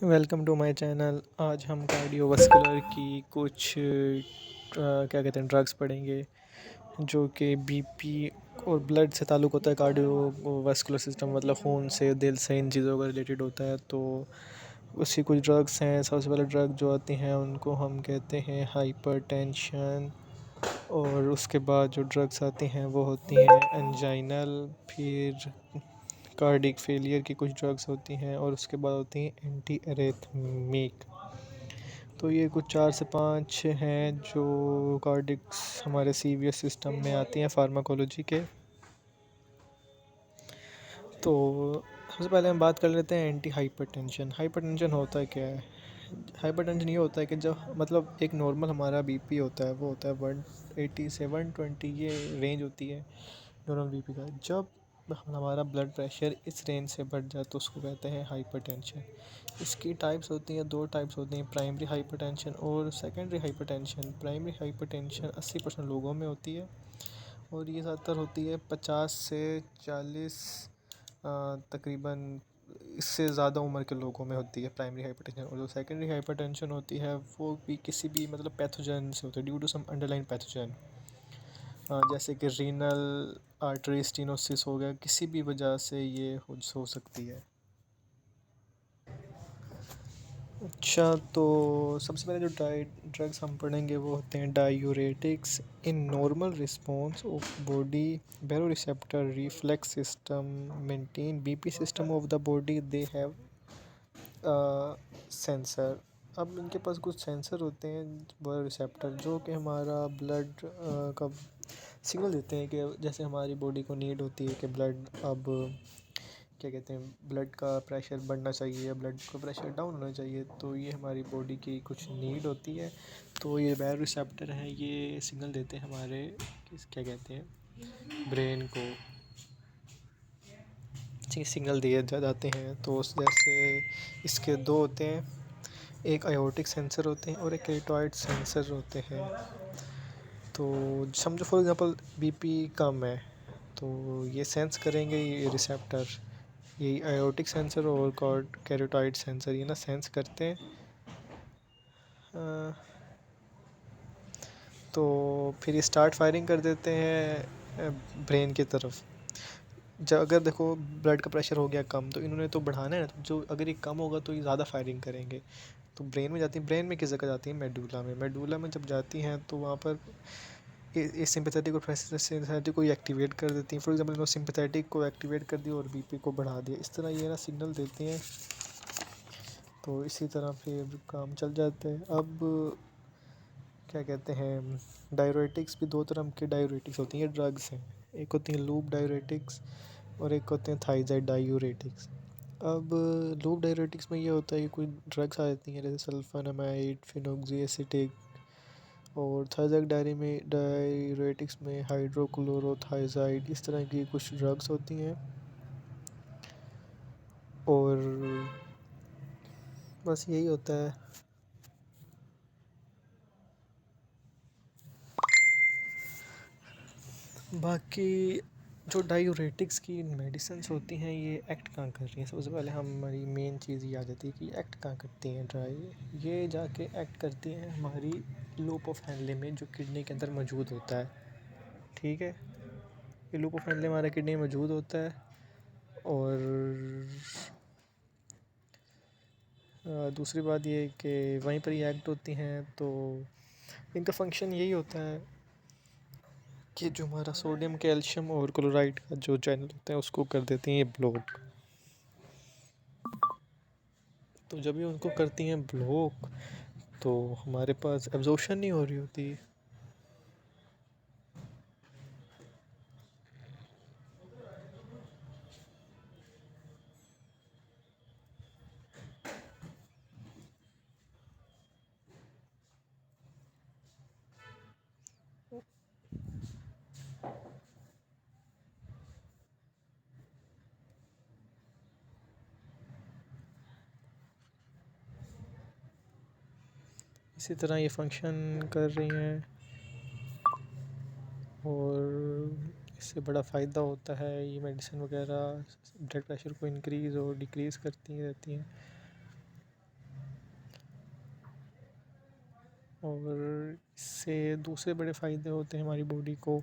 Welcome to my channel. आज हम cardiovascular की कुछ क्या कहते हैं ड्रग्स पढ़ेंगे जो कि बीपी और ब्लड से ताल्लुक़ होता है। कार्डियोवास्कुलर सिस्टम मतलब खून से, दिल से, इन चीज़ों का रिलेटेड होता है। तो उसकी कुछ ड्रग्स हैं। सबसे पहले ड्रग जो आती हैं उनको हम कहते हैं हाइपरटेंशन, और उसके बाद जो ड्रग्स आती हैं वो होती हैं एंजाइनल, फिर कार्डिक फेलियर की कुछ ड्रग्स होती हैं, और उसके बाद होती हैं एंटी एरेथमिक। तो ये कुछ 4 से 5 हैं जो कार्डिक्स हमारे सीवीएस सिस्टम में आती हैं फार्माकोलॉजी के। तो सबसे पहले हम बात कर लेते हैं एंटी हाइपरटेंशन। हाइपरटेंशन होता है क्या है? हाइपरटेंशन ये होता है कि जब मतलब एक नॉर्मल हमारा बीपी होता है वो होता है 180 से 120, ये रेंज होती है नॉर्मल बीपी का। जब हमारा ब्लड प्रेशर इस रेंज से बढ़ जाए तो उसको कहते हैं हाइपरटेंशन। इसकी टाइप्स होती हैं, 2 टाइप्स होती हैं, प्राइमरी हाइपरटेंशन और सेकेंडरी हाइपरटेंशन। प्राइमरी हाइपरटेंशन 80% लोगों में होती है, और ये ज़्यादातर होती है 50 से 40 तकरीबन इससे ज़्यादा उम्र के लोगों में होती है प्राइमरी हाइपरटेंशन। और जो सेकेंडरी हाइपरटेंशन होती है वो भी किसी भी मतलब पैथोजन से होती है, due to some underline pathogen, जैसे कि रीनल आर्टरी स्टेनोसिस हो गया, किसी भी वजह से ये हो सकती है। अच्छा, तो सबसे पहले जो ड्रग्स हम पढ़ेंगे वो होते हैं diuretics. In normal response of body baroreceptor reflex system maintain BP system of the body, they have sensor. अब इनके पास कुछ सेंसर होते हैं बैरोरिसेप्टर, जो कि हमारा ब्लड का सिग्नल देते हैं कि जैसे हमारी बॉडी को नीड होती है कि ब्लड अब क्या कहते हैं ब्लड का प्रेशर बढ़ना चाहिए, ब्लड का प्रेशर डाउन होना चाहिए। तो ये हमारी बॉडी की कुछ नीड होती है। तो ये बायो रिसेप्टर हैं, ये सिग्नल देते हैं हमारे क्या कहते हैं ब्रेन को, सिग्नल दिए जाते हैं। तो जैसे इसके 2 होते हैं, एक आयोटिक सेंसर होते हैं और एक केरोटिड सेंसर होते हैं। तो समझो फॉर एग्जांपल बीपी कम है तो ये सेंस करेंगे, ये रिसेप्टर, ये आयोटिक सेंसर और कैरोटाइड सेंसर, ये ना सेंस करते हैं। तो फिर ये स्टार्ट फायरिंग कर देते हैं ब्रेन की तरफ। जब अगर देखो ब्लड का प्रेशर हो गया कम, तो इन्होंने तो बढ़ाना है ना, तो जो अगर ये कम होगा तो ये ज़्यादा फायरिंग करेंगे। तो ब्रेन में जाती है, ब्रेन में किस जगह जाती है? मेडुला में। मेडुला में जब जाती हैं तो वहाँ पर ये सिंपैथेटिक और पैरासिम्पैथेटिक को एक्टिवेट कर देती हैं। फॉर एग्जांपल इन्होंने सिंपैथेटिक को एक्टिवेट कर दिया और बीपी को बढ़ा दिया, इस तरह ये ना सिग्नल देती हैं। तो इसी तरह फिर काम चल जाता है। अब क्या कहते हैं डायूरेटिक्स भी 2 तरह की डायूरेटिक्स होती हैं, ये ड्रग्स हैं। एक होती हैं लूप डायूरेटिक्स और एक होते हैं थायज़ाइड डायूरेटिक्स। अब लूप डायूरेटिक्स में ये होता है कि कोई ड्रग्स आ जाती हैं जैसे सल्फानामाइड, फिनोक्सीएसिटिक, और थायज़ाइड डायूरेटिक्स में हाइड्रोक्लोरोथायज़ाइड, इस तरह की कुछ ड्रग्स होती हैं। और बस यही होता है। बाकी जो डायूरेटिक्स की मेडिसिन्स होती हैं ये एक्ट कहाँ कर रही हैं? सबसे पहले हमारी मेन चीज़ ये आ जाती है कि एक्ट कहाँ करती हैं ये जाके एक्ट करती हैं हमारी लूप ऑफ हैनले में, जो किडनी के अंदर मौजूद होता है। ठीक है, ये लूप ऑफ हैनले हमारा किडनी में मौजूद होता है। और दूसरी बात ये कि वहीं पर ही एक्ट होती हैं। तो इनका फंक्शन यही होता है कि जो हमारा सोडियम, कैल्शियम और क्लोराइड का जो चैनल होता है उसको कर देती हैं ये ब्लॉक। तो जब ये उनको करती हैं ब्लॉक तो हमारे पास एब्जॉर्प्शन नहीं हो रही होती। इसी तरह ये फंक्शन कर रही हैं, और इससे बड़ा फ़ायदा होता है। ये मेडिसिन वगैरह ब्लड प्रेशर को इंक्रीज़ और डिक्रीज़ करती रहती हैं। और इससे दूसरे बड़े फ़ायदे होते हैं हमारी बॉडी को